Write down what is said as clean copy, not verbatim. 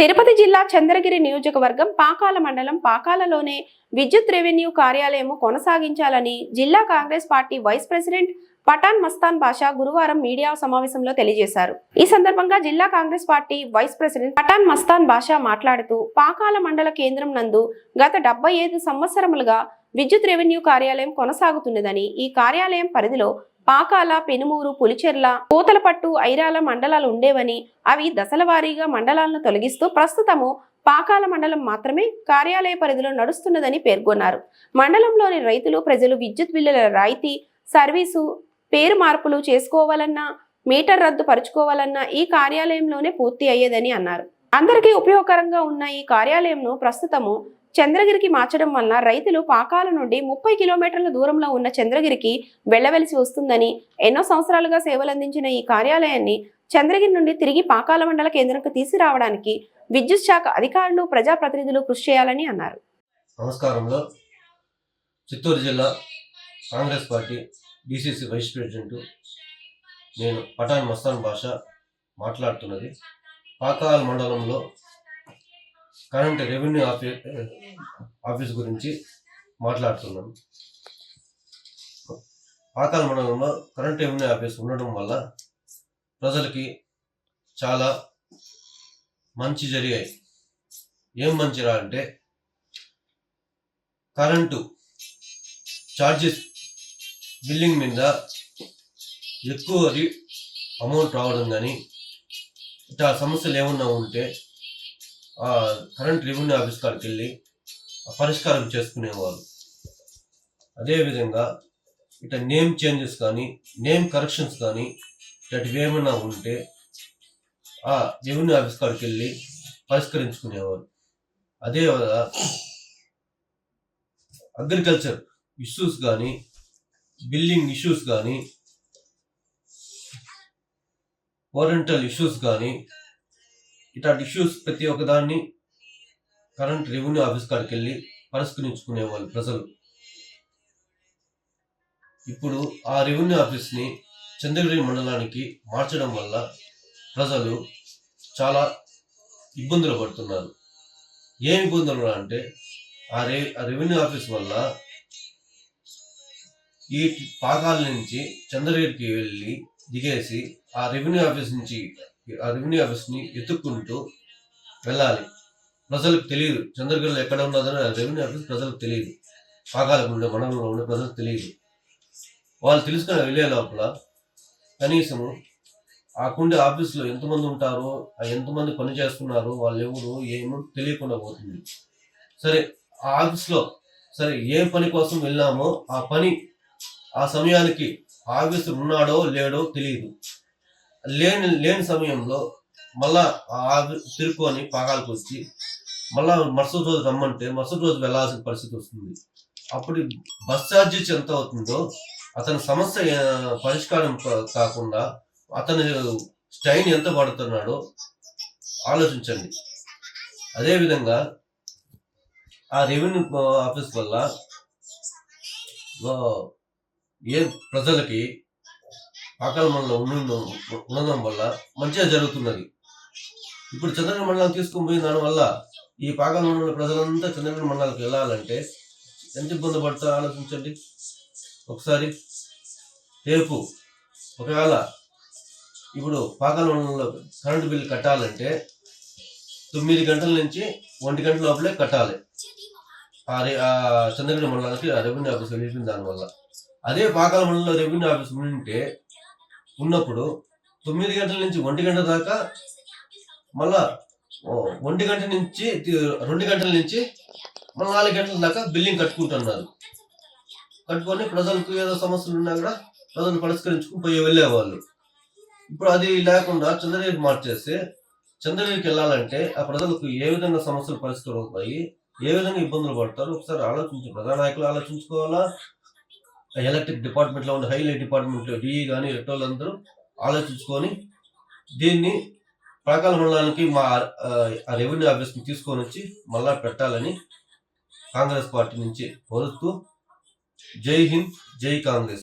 తిరుపతి జిల్లా చంద్రగిరి నియోజకవర్గం పాకాల మండలం పాకాలలోనే విద్యుత్ రెవెన్యూ కార్యాలయం కొనసాగించాలని జిల్లా Congress party vice president Pathan Mastan Basha గురువారం మీడియా సమావేశంలో తెలియజేశారు. ఈ సందర్భంగా జిల్లా Congress party vice president Pathan Mastan Basha మాట్లాడుతూ పాకాల మండల కేంద్రం నందు గత 75 సంవత్సరములుగా విద్యుత్ రెవెన్యూ కార్యాలయం కొనసాగుతున్నదని, ఈ కార్యాలయం పరిధిలో పాకాల, పెనుమూరు, పులిచెర్ల, పూతలపట్టు, ఐరాల మండలాలు ఉండేవని, అవి దశల వారీగా మండలాలను తొలగిస్తూ ప్రస్తుతము పాకాల మండలం మాత్రమే కార్యాలయ పరిధిలో నడుస్తున్నదని పేర్కొన్నారు. మండలంలోని రైతులు, ప్రజలు విద్యుత్ బిల్లుల రాయితీ, సర్వీసు, పేరు మార్పులు చేసుకోవాలన్నా, మీటర్ రద్దు పరుచుకోవాలన్నా ఈ కార్యాలయంలోనే పూర్తి అయ్యేదని అన్నారు. అందరికీ ఉపయోగకరంగా ఉన్న ఈ కార్యాలయంను ప్రస్తుతము చంద్రగిరికి మార్చడం వలన రైతులు పాకాల నుండి 30 కిలోమీటర్ల దూరంలో ఉన్న చంద్రగిరికి వెళ్లవలసి వస్తుందని, ఎన్నో సంవత్సరాలుగా సేవలందించిన ఈ కార్యాలయాన్ని చంద్రగిరి నుండి తిరిగి పాకాల మండల కేంద్రంకు తీసుకురావడానికి విద్యుత్ శాఖ అధికారులు, ప్రజాప్రతినిధులు కృషి చేయాలని అన్నారు. నమస్కారంలో చిత్తూరు జిల్లా Congress party DCC vice president నేను పఠాన్ మస్తాన్ బాషా మాట్లాడుతున్నది. పాకాల మండలంలో కరెంట్ రెవెన్యూ ఆఫీస్ గురించి మాట్లాడుతున్నాను. పాకాల మండలంలో కరెంట్ రెవెన్యూ ఆఫీస్ ఉండడం వల్ల ప్రజలకి చాలా మంచి జరిగాయి. ఏం మంచిరా అంటే, కరెంటు ఛార్జెస్ బిల్లింగ్ మీద ఎక్కువ అమౌంట్ రావడం కానీ, ఇట్లా సమస్యలు ఏమన్నా ఉంటే కరెంట్ రెవెన్యూ ఆఫీస్ కాడికి వెళ్ళి పరిష్కారం చేసుకునేవారు. అదేవిధంగా ఇట్లా నేమ్ చేంజెస్ కానీ, నేమ్ కరెక్షన్స్ కానీ ఇట్లాంటివి ఏమైనా ఉంటే ఆ రెవెన్యూ ఆఫీస్ కాడికి వెళ్ళి పరిష్కరించుకునేవారు. అదేవిధంగా అగ్రికల్చర్ ఇష్యూస్ కానీ, బిల్డింగ్ ఇష్యూస్ కానీ, ఓరియంటల్ ఇష్యూస్ కానీ, ఇట్లాంటి ఇష్యూస్ ప్రతి ఒక్కదాన్ని కరెంట్ రెవెన్యూ ఆఫీస్ కాడికి వెళ్ళి పరిష్కరించుకునేవాళ్ళు ప్రజలు. ఇప్పుడు ఆ రెవెన్యూ ఆఫీస్ని చంద్రగిరి మండలానికి మార్చడం వల్ల ప్రజలు చాలా ఇబ్బందులు పడుతున్నారు. ఏం ఇబ్బందులు అంటే, ఆ రెవెన్యూ ఆఫీస్ వల్ల ఈ పాకాల నుంచి చంద్రగిరికి వెళ్ళి దిగేసి ఆ రెవెన్యూ ఆఫీస్ని ఎత్తుక్కుంటూ వెళ్ళాలి. ప్రజలకు తెలియదు చంద్రగిరిలో ఎక్కడ ఉన్నదని రెవెన్యూ ఆఫీస్ ప్రజలకు తెలియదు. పాకాలకు ఉండే మండలంలో ఉండే ప్రజలకు తెలియదు. వాళ్ళు తెలుసుకుని వెళ్ళే లోపల కనీసము ఆకుండే ఆఫీస్లో ఎంతమంది ఉంటారో, ఎంతమంది పని చేస్తున్నారు, వాళ్ళు ఎవరు ఏమో తెలియకుండా పోతుంది. సరే, ఆ ఆఫీస్లో సరే ఏ పని కోసం వెళ్ళామో ఆ పని ఆ సమయానికి ఆఫీసు ఉన్నాడో లేడో తెలియదు. లేని సమయంలో మళ్ళా తిరుక్కొని పాకాలకు వచ్చి మళ్ళా మరుసటి రోజు రమ్మంటే మరుసటి రోజు వెళ్లాల్సిన పరిస్థితి వస్తుంది. అప్పుడు బస్ ఛార్జెస్ ఎంత అవుతుందో, అతని సమస్య పరిష్కారం కాకుండా అతని స్టైన్ ఎంత పడుతున్నాడో ఆలోచించండి. అదేవిధంగా ఆ రెవెన్యూ ఆఫీస్ వల్ల ఏ ప్రజలకి పాకాల మండలం ఉండడం వల్ల మంచిగా జరుగుతున్నది. ఇప్పుడు చంద్రగిరి మండలం తీసుకుని పోయిన దానివల్ల ఈ పాకాల మండలం ప్రజలంతా చంద్రగిరి మండలానికి వెళ్ళాలంటే ఎంత ఇబ్బంది పడతారో ఆలోచించండి ఒకసారి. రేపు ఒకవేళ ఇప్పుడు పాకాల మండలంలో కరెంటు బిల్లు కట్టాలంటే 9 గంటల నుంచి 1 గంట లోపలే కట్టాలి. ఆ చంద్రగిరి మండలానికి రెవెన్యూ ఆఫీస్ వెళ్ళిన దానివల్ల. అదే పాకాల మండలంలో రెవెన్యూ ఆఫీస్ ఉన్నప్పుడు 9 గంటల నుంచి 1 గంట దాకా, మళ్ళా 1 గంట నుంచి 2 గంటల నుంచి మళ్ళీ 4 గంటల దాకా బిల్లింగ్ కట్టుకుంటున్నారు. కట్టుకొని ప్రజలకు ఏదో సమస్యలు ఉన్నా కూడా ప్రజలు పరిష్కరించుకుని వెళ్ళేవాళ్ళు. ఇప్పుడు అది లేకుండా చంద్రగిరికి మార్చేస్తే చంద్రగిరికి వెళ్ళాలంటే ఆ ప్రజలకు ఏ విధంగా సమస్యలు పరిష్కారం అవుతాయి, ఏ విధంగా ఇబ్బందులు పడతారు ఒకసారి ఆలోచించి ప్రధానాయకులు ఆలోచించుకోవాలా. ఎలక్ట్రిక్ డిపార్ట్మెంట్లో ఉండే హైలైట్ డిపార్ట్మెంట్లో డిఈ కానీ వాళ్ళందరూ ఆలోచించుకొని దీన్ని పాకాల మండలానికి మా రెవెన్యూ ఆఫీస్ని తీసుకొని వచ్చి మళ్ళా పెట్టాలని కాంగ్రెస్ పార్టీ నుంచి కోరుతూ, జై హింద్, జై కాంగ్రెస్.